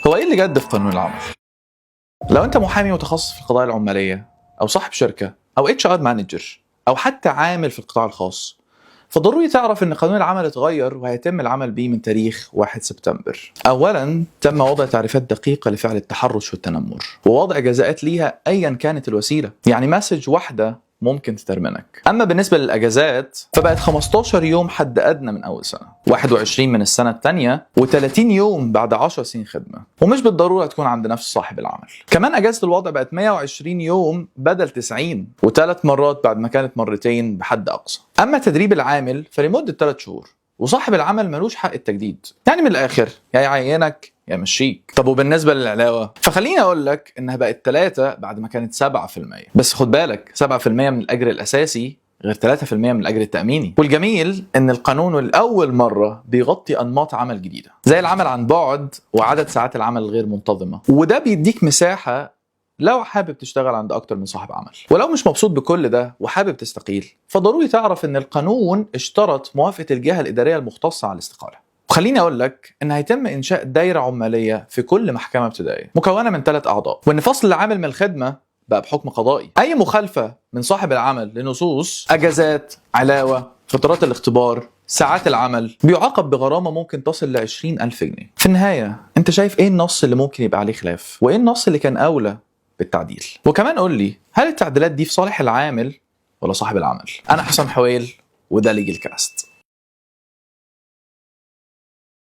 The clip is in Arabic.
هو ايه اللي جد في قانون العمل؟ لو انت محامي متخصص في القضايا العماليه او صاحب شركه او HR مانجر او حتى عامل في القطاع الخاص، فضروري تعرف ان قانون العمل اتغير وهيتم العمل به من تاريخ 1 سبتمبر. اولا تم وضع تعريفات دقيقه لفعل التحرش والتنمر ووضع جزاءات ليها ايا كانت الوسيله، يعني مسج واحده ممكن تترمنك. اما بالنسبه للاجازات فبقت 15 يوم حد ادنى من اول سنه، 21 من السنه الثانيه، و30 يوم بعد 10 سنين خدمه، ومش بالضروره تكون عند نفس صاحب العمل. كمان اجازه الوضع بقت 120 يوم بدل 90، و3 مرات بعد ما كانت مرتين بحد اقصى. اما تدريب العامل فلمده 3 شهور، وصاحب العمل ملوش حق التجديد، يعني من الاخر يا يعينك يا مشيك. طب وبالنسبه للعلاوه فخليني اقول لك انها بقت 3 بعد ما كانت 7%، بس خد بالك 7% من الاجر الاساسي غير 3% من الاجر التاميني. والجميل ان القانون لاول مره بيغطي انماط عمل جديده زي العمل عن بعد وعدد ساعات العمل الغير منتظمه، وده بيديك مساحه لو حابب تشتغل عند اكتر من صاحب عمل. ولو مش مبسوط بكل ده وحابب تستقيل، فضروري تعرف ان القانون اشترط موافقه الجهه الاداريه المختصه على الاستقاله. وخليني اقول لك ان هيتم انشاء دايره عماليه في كل محكمه ابتدائيه مكونه من 3 اعضاء، وان فصل العامل من الخدمه بقى بحكم قضائي. اي مخالفه من صاحب العمل لنصوص اجازات، علاوه، فترات الاختبار، ساعات العمل، بيعاقب بغرامه ممكن تصل ل 20,000 جنيه. في النهايه انت شايف ايه النص اللي ممكن يبقى عليه خلاف، وايه النص اللي كان اولى بالتعديل؟ وكمان قول لي، هل التعديلات دي في صالح العامل ولا صاحب العمل؟ انا حسام حويل وده ليجل كاست.